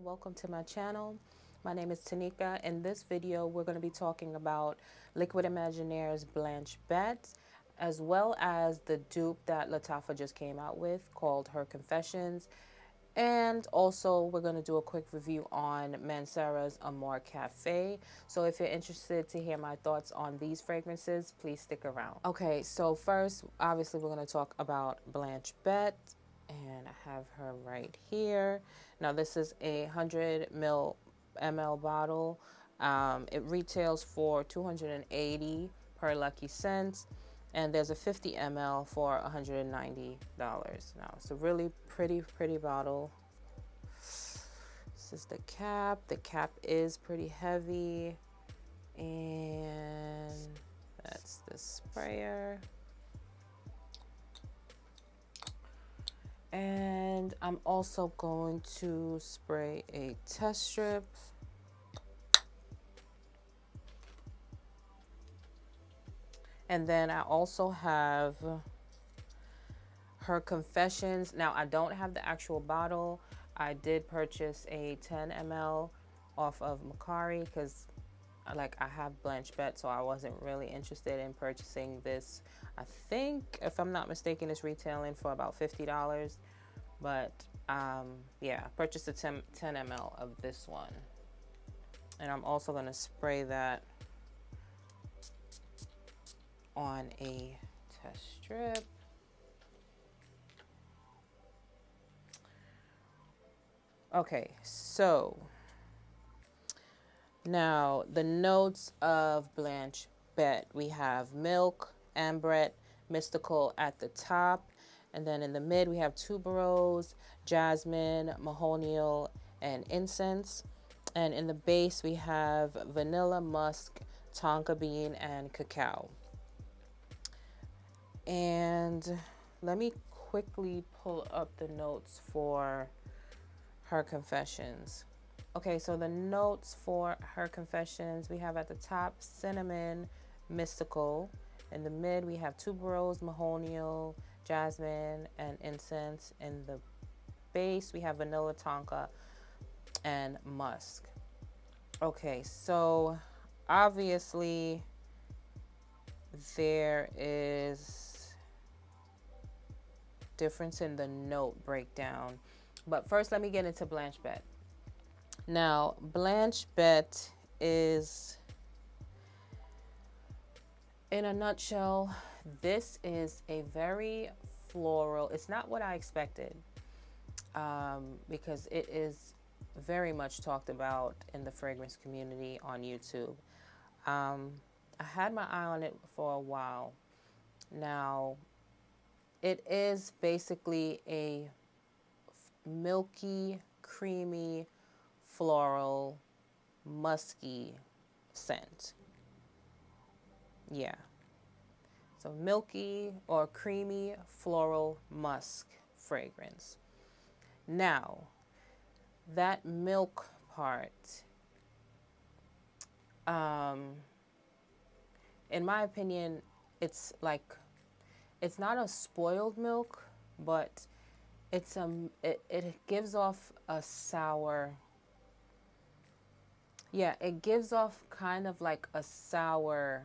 welcome to my channel. My name is Tanika. In this video, we're going to be talking about Liquid Imaginaire's Blanche Bete, as well as the dupe that Lattafa just came out with called Her Confessions. And also, we're going to do a quick review on Mancera's Amore Caffè. So if you're interested to hear my thoughts on these fragrances, please stick around. Okay, so first, obviously, we're going to talk about Blanche Bete. And I have her right here. Now, this is a 100 ml bottle. It retails for $280 per Lucky Scents. And there's a 50 ml for $190. Now, it's a really pretty bottle. This is the cap. The cap is pretty heavy. And that's the sprayer. And I'm also going to spray a test strip. And then I also have Her Confessions. Now, I don't have the actual bottle. I did purchase a 10 ml off of Macari because I have Blanche Bete, so I wasn't really interested in purchasing this. I think, if I'm not mistaken, it's retailing for about $50. But yeah, I purchased a 10 ml of this one. And I'm also going to spray that on a test strip. Okay, so now the notes of Blanche Bete. We have milk, ambrette, mystical at the top. And then in the mid, we have tuberose, jasmine, mahonial, and incense. And in the base, we have vanilla, musk, tonka bean, and cacao. And let me quickly pull up the notes for Her Confessions. Okay, so the notes for Her Confessions, we have at the top cinnamon, mystical. In the mid, we have tuberose, mahonial, jasmine, and incense. In the base, we have vanilla, tonka, and musk. Okay, so obviously there is difference in the note breakdown. But first, let me get into Blanche Bete. Now, Blanche Bete is, in a nutshell, this is a very floral. It's not what I expected because it is very much talked about in the fragrance community on YouTube. I had my eye on it for a while. Now, it is basically a milky, creamy, floral, musky scent. Yeah. So milky or creamy, floral, musk fragrance. Now, that milk part, in my opinion, it's not a spoiled milk, but it gives off a sour. Yeah, it gives off kind of like a sour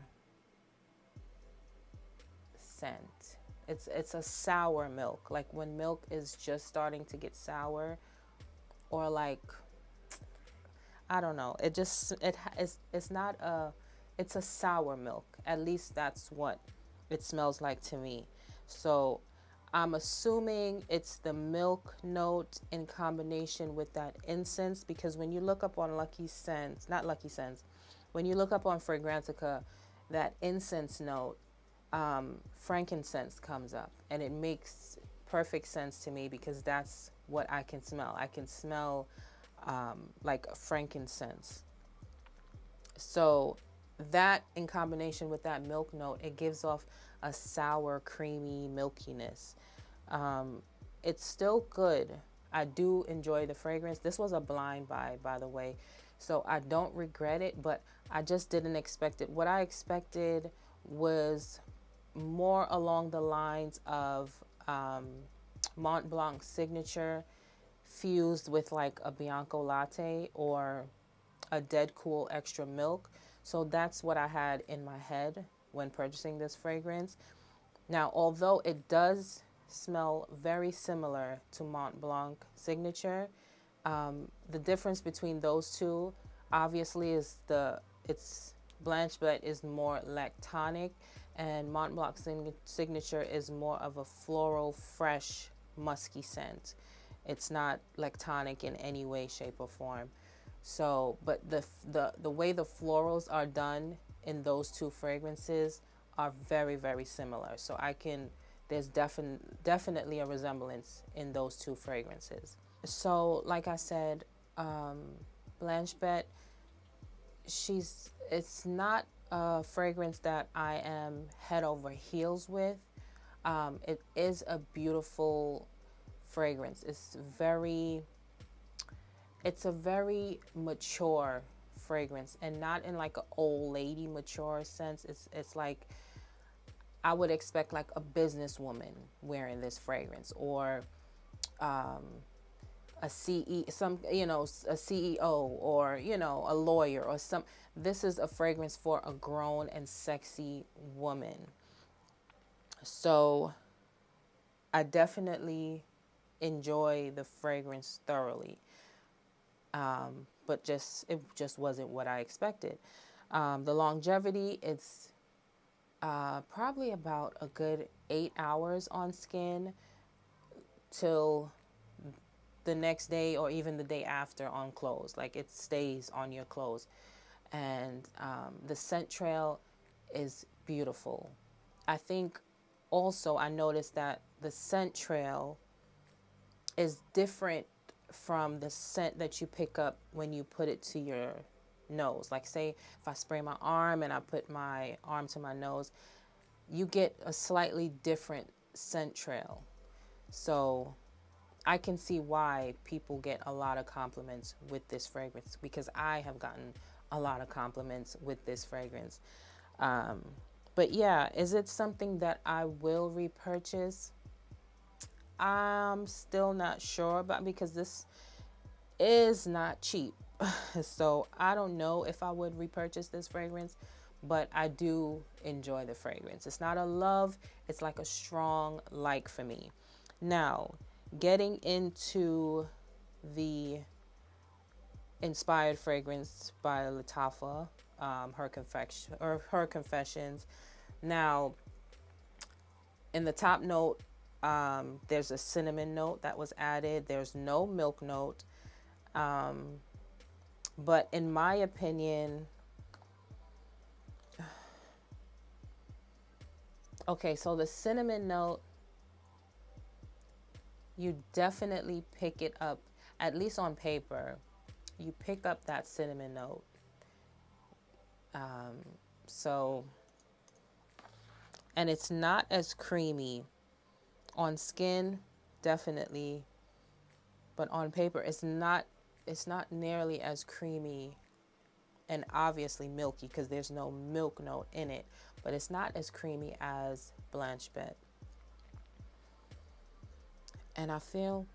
scent. It's a sour milk, like when milk is just starting to get sour, or like, I don't know. It's a sour milk. At least that's what it smells like to me. So I'm assuming it's the milk note in combination with that incense, because when you look up on when you look up on Fragrantica, that incense note, frankincense comes up, and it makes perfect sense to me because that's what I can smell. I can smell like frankincense. So that in combination with that milk note, it gives off a sour, creamy milkiness. It's still good. I do enjoy the fragrance. This was a blind buy, by the way, so I don't regret it, but I just didn't expect it. What I expected was more along the lines of Mont Blanc's signature fused with like a Bianco latte or a dead cool extra milk. So that's what I had in my head when purchasing this fragrance. Now, although it does smell very similar to Mont Blanc Signature, the difference between those two obviously is it's Blanche Bete is more lactonic, and Mont Blanc Signature is more of a floral, fresh, musky scent. It's not lactonic in any way, shape, or form. So, but the way the florals are done in those two fragrances are very, very similar. So there's definitely a resemblance in those two fragrances. So, like I said, Blanche Bete, it's not a fragrance that I am head over heels with. It is a beautiful fragrance. It's a very mature fragrance, and not in like an old lady mature sense. It's like I would expect like a businesswoman wearing this fragrance, or a CEO, or a lawyer or some. This is a fragrance for a grown and sexy woman. So I definitely enjoy the fragrance thoroughly. But it just wasn't what I expected. The longevity, it's probably about a good 8 hours on skin till the next day or even the day after on clothes. Like, it stays on your clothes. And the scent trail is beautiful. I think also I noticed that the scent trail is different from the scent that you pick up when you put it to your nose. Like, say if I spray my arm and I put my arm to my nose, you get a slightly different scent trail. So I can see why people get a lot of compliments with this fragrance, because I have gotten a lot of compliments with this fragrance. But yeah, is it something that I will repurchase? I'm still not sure, but because this is not cheap. So I don't know if I would repurchase this fragrance, but I do enjoy the fragrance. It's not a love, it's like a strong like for me. Now, getting into the inspired fragrance by Lattafa, her confessions. Now, in the top note, there's a cinnamon note that was added. There's no milk note. But in my opinion, okay, so the cinnamon note, you definitely pick it up, at least on paper. You pick up that cinnamon note. And it's not as creamy. On skin, definitely, but on paper, it's not nearly as creamy and obviously milky, because there's no milk note in it, but it's not as creamy as Blanche Bete. And I feel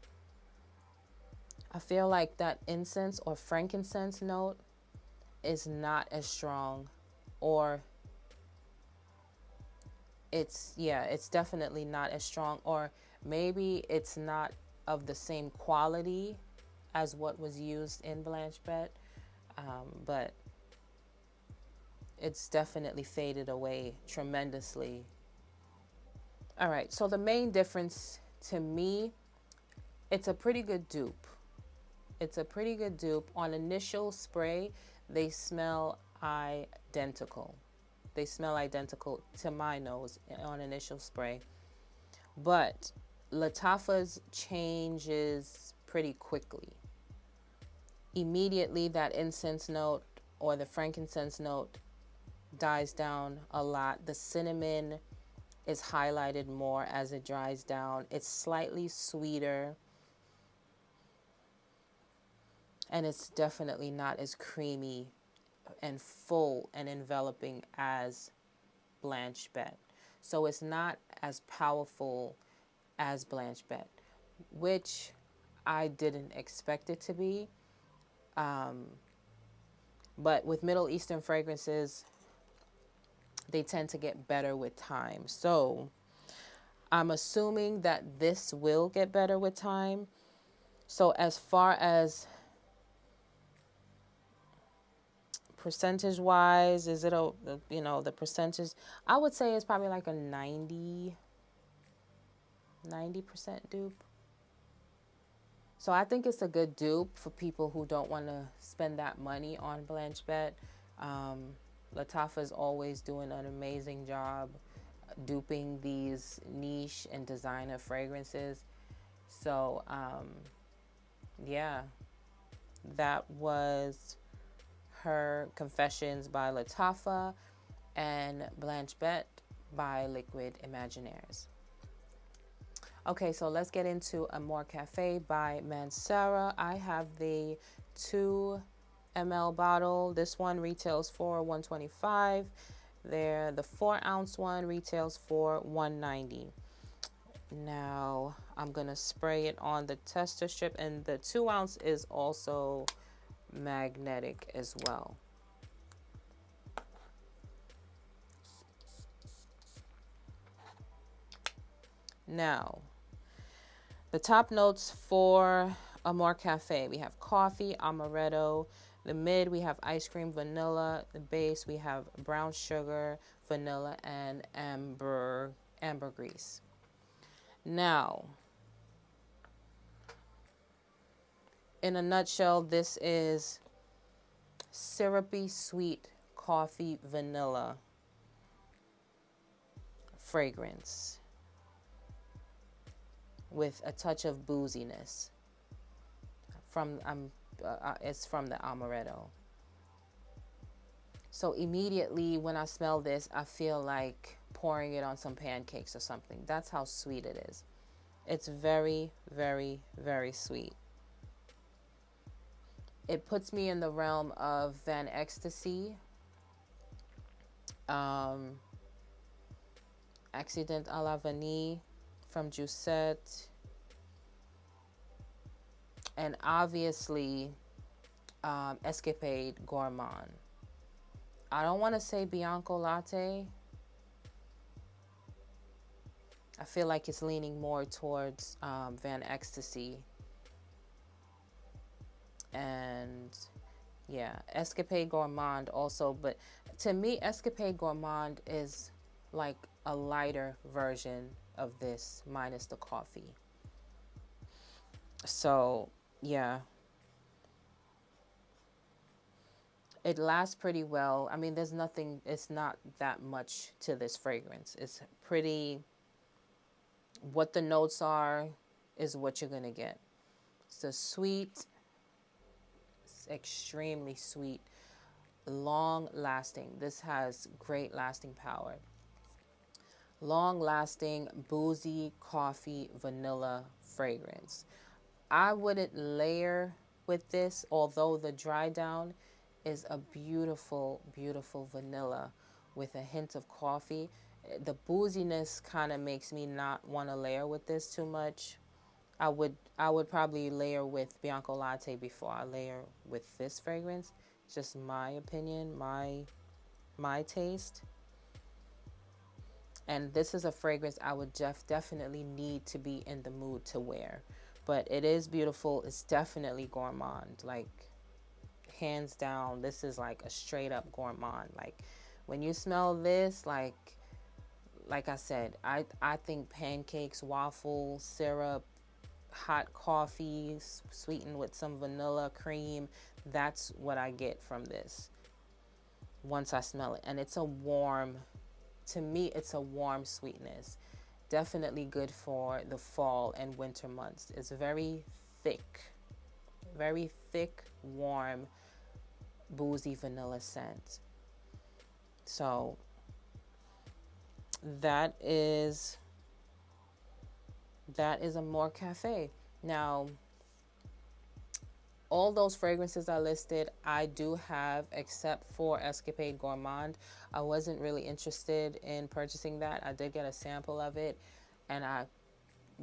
like that incense or frankincense note is not as strong, or it's definitely not as strong, or maybe it's not of the same quality as what was used in Blanche Bete, but it's definitely faded away tremendously. All right, so the main difference to me, it's a pretty good dupe. It's a pretty good dupe. On initial spray, they smell identical. They smell identical to my nose on initial spray. But Lattafa's changes pretty quickly. Immediately, that incense note or the frankincense note dies down a lot. The cinnamon is highlighted more as it dries down. It's slightly sweeter. And it's definitely not as creamy and full and enveloping as Blanche Bete. So it's not as powerful as Blanche Bete, which I didn't expect it to be. But with Middle Eastern fragrances, they tend to get better with time. So I'm assuming that this will get better with time. So as far as percentage wise, is it the percentage, I would say it's probably like a 90% dupe. So I think it's a good dupe for people who don't want to spend that money on Blanche Bete. Lattafa is always doing an amazing job duping these niche and designer fragrances. So yeah, that was her Confessions by Lattafa and Blanche Bete by Liquid Imaginaires. Okay, so let's get into Amore Caff by Mancera. I have the 2 ml bottle. This one retails for $125. The 4-ounce one retails for $190. Now I'm gonna spray it on the tester strip, and the 2-ounce is also magnetic as well. Now, the top notes for Amore Caff: we have coffee, amaretto. The mid, we have ice cream, vanilla. The base, we have brown sugar, vanilla, and ambergris. Now, in a nutshell, this is syrupy, sweet coffee, vanilla fragrance with a touch of booziness. It's from the amaretto. So immediately when I smell this, I feel like pouring it on some pancakes or something. That's how sweet it is. It's very, very, very sweet. It puts me in the realm of Van Ecstasy, Accident à la Vanille from Jusette, and obviously Escapade Gourmand. I don't want to say Bianco Latte. I feel like it's leaning more towards Van Ecstasy. And yeah, Escapade Gourmand also. But to me, Escapade Gourmand is like a lighter version of this minus the coffee. So yeah, it lasts pretty well. I mean, it's not that much to this fragrance. It's pretty, what the notes are is what you're going to get. It's a sweet, it's extremely sweet, long lasting. This has great lasting power. Long lasting, boozy, coffee, vanilla fragrance. I wouldn't layer with this, although the dry down is a beautiful, beautiful vanilla with a hint of coffee. The booziness kind of makes me not want to layer with this too much. I would probably layer with Bianco Latte before I layer with this fragrance. It's just my opinion, my taste. And this is a fragrance I would definitely need to be in the mood to wear. But it is beautiful. It's definitely gourmand. Like, hands down, this is like a straight up gourmand. Like, when you smell this, like I said, I think pancakes, waffles, syrup, hot coffee, sweetened with some vanilla cream. That's what I get from this once I smell it. And it's a warm, to me, it's a warm sweetness. Definitely good for the fall and winter months. It's very thick, warm, boozy vanilla scent. So that is Amore Caff. Now, all those fragrances I listed, I do have, except for Escapade Gourmand. I wasn't really interested in purchasing that. I did get a sample of it, and I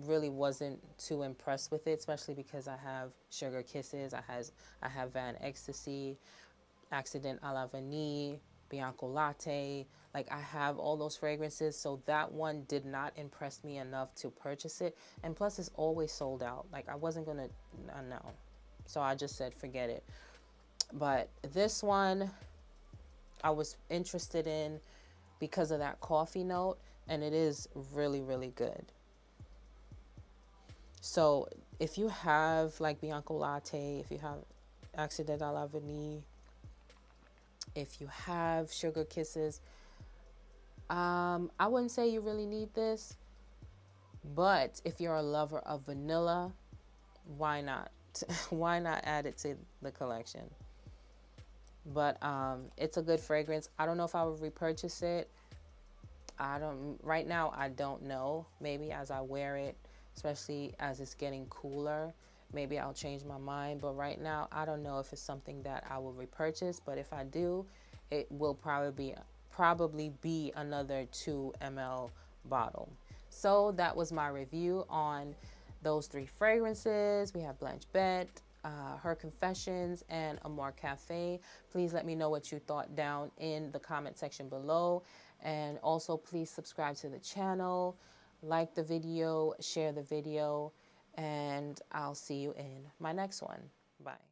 really wasn't too impressed with it, especially because I have Sugar Kisses, I have Van Ecstasy, Accident à la Vanille, Bianco Latte. Like, I have all those fragrances, so that one did not impress me enough to purchase it. And plus, it's always sold out. Like, I wasn't gonna, no. So I just said, forget it. But this one, I was interested in because of that coffee note, and it is really, really good. So if you have like Bianco Latte, if you have Accident à la Vanille, if you have Sugar Kisses, I wouldn't say you really need this, but if you're a lover of vanilla, why not? Why not add it to the collection? But it's a good fragrance. I don't know if I would repurchase it. Right now, I don't know. Maybe as I wear it, especially as it's getting cooler, maybe I'll change my mind. But right now, I don't know if it's something that I will repurchase. But if I do, it will probably be another 2 ml bottle. So that was my review on those 3 fragrances. We have Blanche Bete, Her Confessions, and Amore Caff. Please let me know what you thought down in the comment section below. And also, please subscribe to the channel, like the video, share the video, and I'll see you in my next one. Bye.